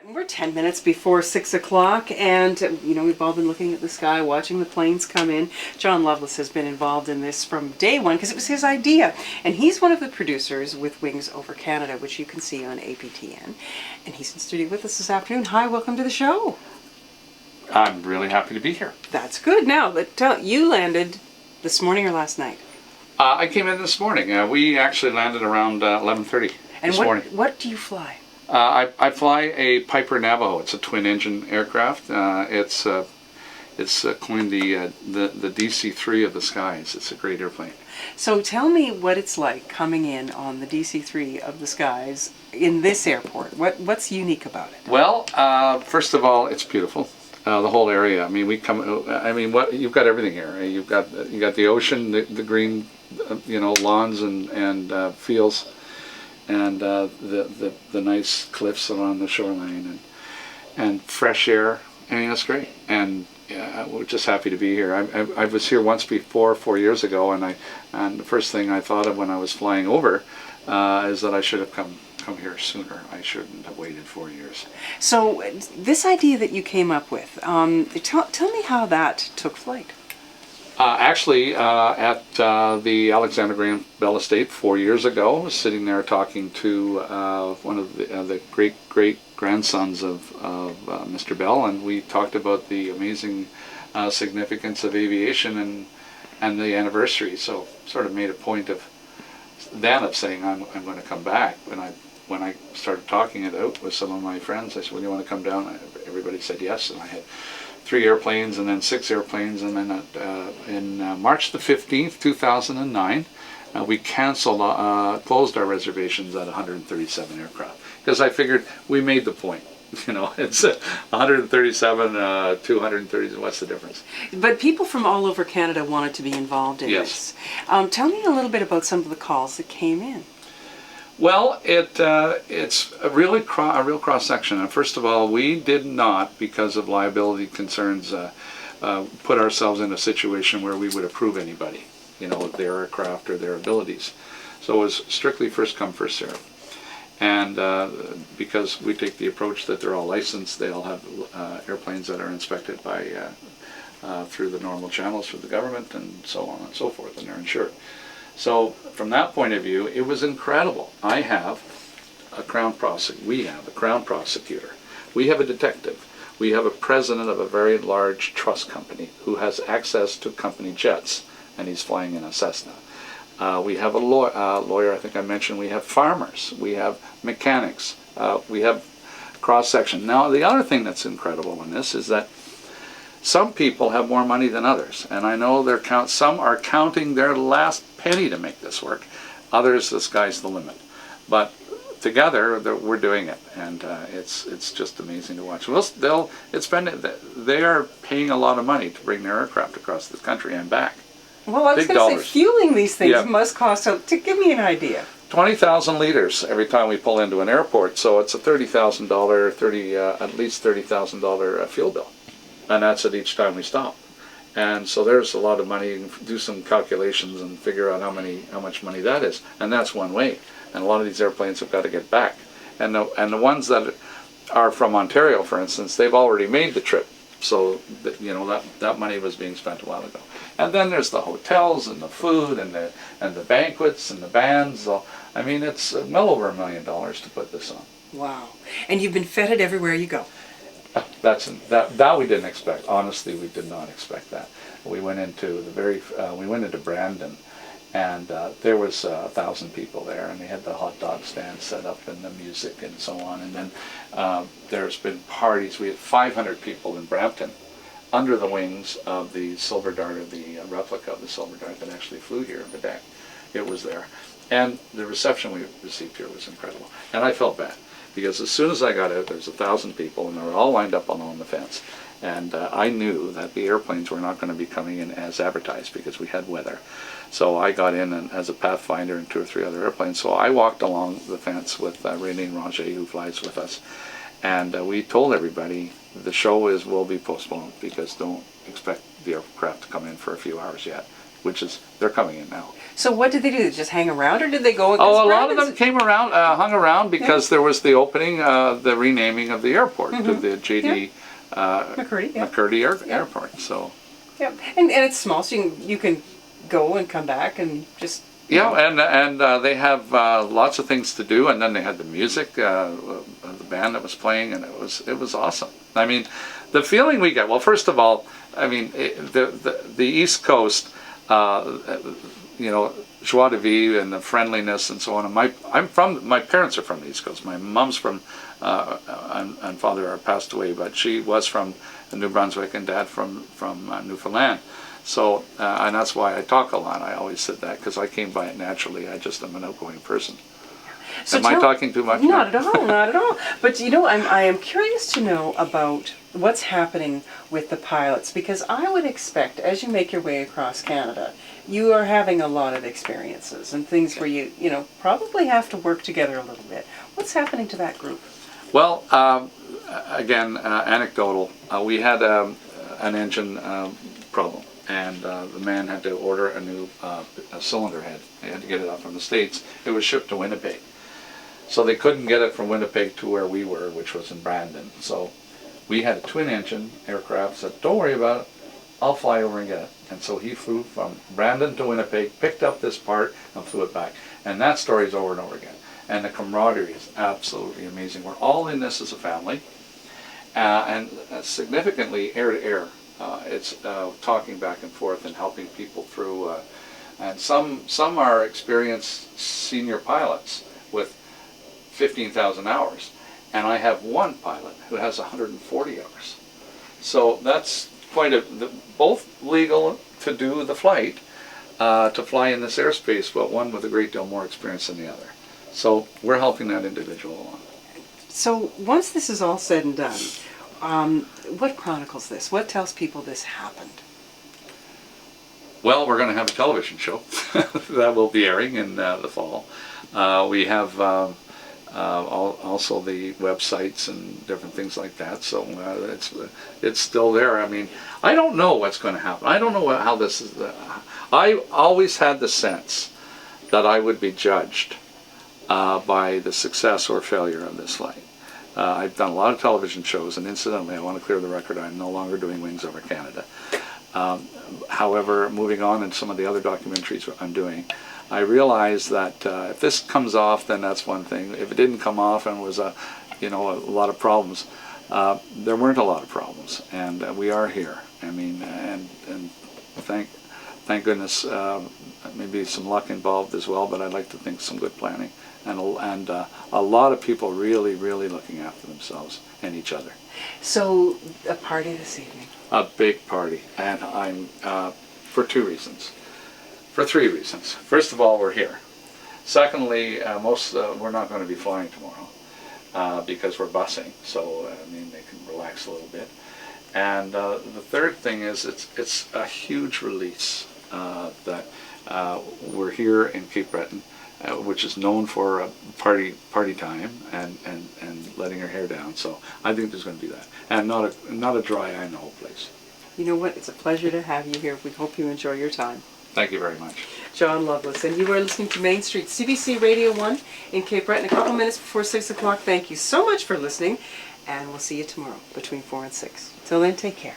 We're 10 minutes before 6 o'clock, and we've all been looking at the sky, watching the planes come in. John Lovelace has been involved in this from day one because it was his idea. And he's one of the producers with Wings Over Canada, which you can see on APTN. And he's in studio with us this afternoon. Hi, welcome to the show. I'm really happy to be here. That's good. Now, you landed this morning or last night? I came in this morning. We actually landed around 11:30 this morning. And what do you fly? I fly a Piper Navajo. It's a twin-engine aircraft. It's coined the DC-3 of the skies. It's a great airplane. So tell me what it's like coming in on the DC-3 of the skies in this airport. What's unique about it? Well, first of all, it's beautiful. The whole area. I mean, you've got everything here. You've got the ocean, the green, lawns and fields, and the nice cliffs along the shoreline, and fresh air. I mean, that's great. And we're just happy to be here. I was here once before 4 years ago, and the first thing I thought of when I was flying over is that I should have come here sooner. I shouldn't have waited 4 years. So this idea that you came up with, tell me how that took flight. Actually, at the Alexander Graham Bell Estate 4 years ago, I was sitting there talking to one of the great-grandsons of Mr. Bell, and we talked about the amazing significance of aviation and the anniversary. So sort of made a point of saying I'm going to come back. When I started talking it out with some of my friends, I said, well, do you want to come down? Everybody said yes, and I had 3 airplanes and then 6 airplanes, and then in March the 15th, 2009, we closed our reservations at 137 aircraft, because I figured we made the point. It's 137, 230, what's the difference? But people from all over Canada wanted to be involved in this. Tell me a little bit about some of the calls that came in. Well, it's a real cross-section. And first of all, we did not, because of liability concerns, put ourselves in a situation where we would approve anybody, their aircraft or their abilities. So it was strictly first come, first serve. And because we take the approach that they're all licensed, they all have airplanes that are inspected by through the normal channels for the government and so on and so forth, and they're insured. So from that point of view, it was incredible. We have a Crown Prosecutor, we have a detective, we have a president of a very large trust company who has access to company jets, and he's flying in a Cessna. We have a lawyer, I think I mentioned. We have farmers, we have mechanics, we have cross-section. Now, the other thing that's incredible in this is that some people have more money than others, and I know some are counting their last penny to make this work. Others, the sky's the limit. But together, we're doing it, and it's just amazing to watch. They are paying a lot of money to bring their aircraft across this country and back. Well, I was going to say, fueling these things must cost, to give me an idea. 20,000 liters every time we pull into an airport, so it's a $30,000, at least $30,000 fuel bill. And that's at each time we stop. And so there's a lot of money. You can do some calculations and figure out how much money that is. And that's one way. And a lot of these airplanes have got to get back. And the ones that are from Ontario, for instance, they've already made the trip. So that money was being spent a while ago. And then there's the hotels and the food and the banquets and the bands. So, I mean, it's well over $1 million to put this on. Wow! And you've been feted everywhere you go. That we didn't expect. Honestly, we did not expect that. We went into Brandon, and there was 1,000 people there, and they had the hot dog stand set up and the music and so on. And then there's been parties. We had 500 people in Brampton, under the wings of the Silver Dart, or the replica of the Silver Dart that actually flew here in the deck. It was there, and the reception we received here was incredible. And I felt bad, because as soon as I got out, there's 1,000 people, and they were all lined up along the fence. And I knew that the airplanes were not going to be coming in as advertised, because we had weather. So I got in as a Pathfinder and 2 or 3 other airplanes. So I walked along the fence with Renee Ranger, who flies with us. And we told everybody the show will be postponed, because don't expect the aircraft to come in for a few hours yet. which is, they're coming in now. So what did they do? Did they just hang around, or did they go? Oh, a lot of them came around, hung around because there was the opening, the renaming of the airport to the J.D. McCurdy Airport. So. Yeah, and it's small, so you can go and come back and just. Yeah, and they have lots of things to do, and then they had the music, the band that was playing, and it was awesome. I mean, the feeling we get. Well, first of all, I mean the East Coast. You know, joie de vivre and the friendliness and so on. And my parents are from the East Coast. My mom's from, and father passed away, but she was from New Brunswick and dad from Newfoundland. So, and that's why I talk a lot. I always said that because I came by it naturally. I just am an outgoing person. So am I talking too much? Not at all, not at all. But you know, I am curious to know about what's happening with the pilots, because I would expect, as you make your way across Canada, you are having a lot of experiences and things where you know, probably have to work together a little bit. What's happening to that group? Well, again, anecdotal. We had an engine problem, and the man had to order a new cylinder head. He had to get it up from the States. It was shipped to Winnipeg. So they couldn't get it from Winnipeg to where we were, which was in Brandon. So we had a twin-engine aircraft, said, don't worry about it, I'll fly over and get it. And so he flew from Brandon to Winnipeg, picked up this part, and flew it back. And that story is over and over again. And the camaraderie is absolutely amazing. We're all in this as a family. And significantly, air to air. It's talking back and forth and helping people through. And some are experienced senior pilots with 15,000 hours. And I have one pilot who has 140 hours. So that's quite both legal to do the flight, to fly in this airspace, but one with a great deal more experience than the other. So we're helping that individual along. So once this is all said and done, what chronicles this? What tells people this happened? Well, we're going to have a television show that will be airing in the fall. We have also the websites and different things like that. So it's still there. I mean, I don't know what's going to happen. I don't know how this is. I always had the sense that I would be judged by the success or failure of this flight. I've done a lot of television shows, and incidentally, I want to clear the record, I'm no longer doing Wings Over Canada. However, moving on in some of the other documentaries I'm doing, I realized that if this comes off, then that's one thing. If it didn't come off and was a lot of problems, there weren't a lot of problems, and we are here. I mean, and thank goodness, maybe some luck involved as well, but I'd like to think some good planning, and a lot of people really looking after themselves and each other. So a party this evening. A big party, and I'm for three reasons. First of all, we're here. Secondly, we're not going to be flying tomorrow because we're busing, so I mean they can relax a little bit. And the third thing is it's a huge release that we're here in Cape Breton, which is known for party time and letting her hair down. So I think there's going to be that, and not a dry eye in the whole place. You know what? It's a pleasure to have you here. We hope you enjoy your time. Thank you very much. John Lovelace, and you are listening to Main Street, CBC Radio 1 in Cape Breton, a couple minutes before 6 o'clock. Thank you so much for listening, and we'll see you tomorrow between 4 and 6. Till then, take care.